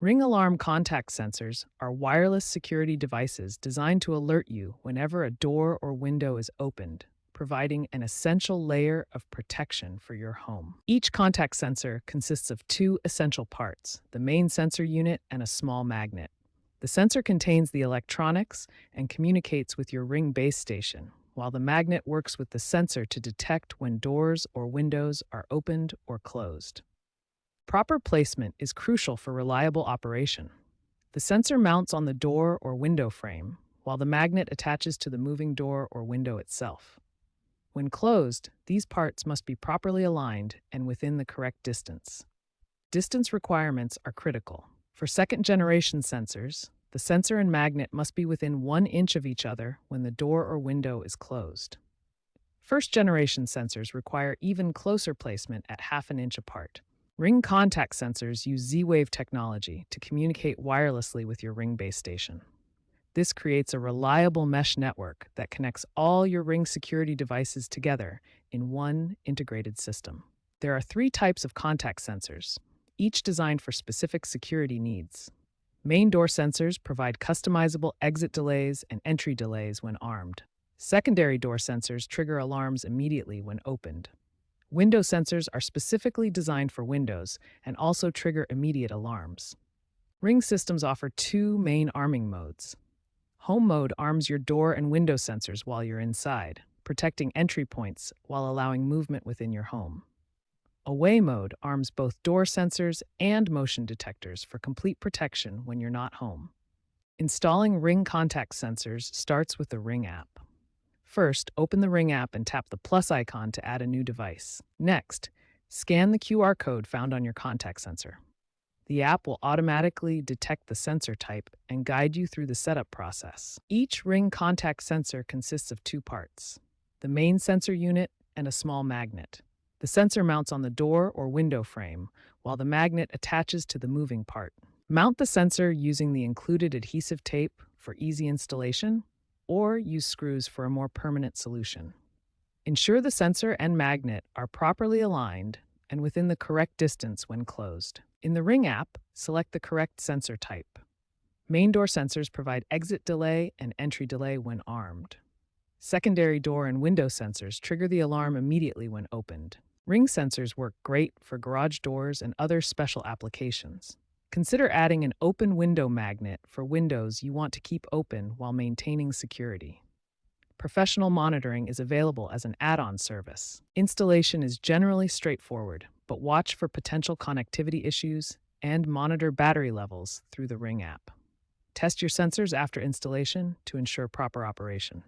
Ring alarm contact sensors are wireless security devices designed to alert you whenever a door or window is opened, providing an essential layer of protection for your home. Each contact sensor consists of two essential parts, the main sensor unit and a small magnet. The sensor contains the electronics and communicates with your Ring base station, while the magnet works with the sensor to detect when doors or windows are opened or closed. Proper placement is crucial for reliable operation. The sensor mounts on the door or window frame, while the magnet attaches to the moving door or window itself. When closed, these parts must be properly aligned and within the correct distance. Distance requirements are critical. For second-generation sensors, the sensor and magnet must be within 1 inch of each other when the door or window is closed. First-generation sensors require even closer placement at half an inch apart. Ring contact sensors use Z-Wave technology to communicate wirelessly with your Ring base station. This creates a reliable mesh network that connects all your Ring security devices together in one integrated system. There are 3 types of contact sensors, each designed for specific security needs. Main door sensors provide customizable exit delays and entry delays when armed. Secondary door sensors trigger alarms immediately when opened. Window sensors are specifically designed for windows and also trigger immediate alarms. Ring systems offer 2 main arming modes. Home mode arms your door and window sensors while you're inside, protecting entry points while allowing movement within your home. Away mode arms both door sensors and motion detectors for complete protection when you're not home. Installing Ring contact sensors starts with the Ring app. First, open the Ring app and tap the plus icon to add a new device. Next, scan the QR code found on your contact sensor. The app will automatically detect the sensor type and guide you through the setup process. Each Ring contact sensor consists of 2 parts, the main sensor unit and a small magnet. The sensor mounts on the door or window frame, while the magnet attaches to the moving part. Mount the sensor using the included adhesive tape for easy installation, or use screws for a more permanent solution. Ensure the sensor and magnet are properly aligned and within the correct distance when closed. In the Ring app, select the correct sensor type. Main door sensors provide exit delay and entry delay when armed. Secondary door and window sensors trigger the alarm immediately when opened. Ring sensors work great for garage doors and other special applications. Consider adding an open window magnet for windows you want to keep open while maintaining security. Professional monitoring is available as an add-on service. Installation is generally straightforward, but watch for potential connectivity issues and monitor battery levels through the Ring app. Test your sensors after installation to ensure proper operation.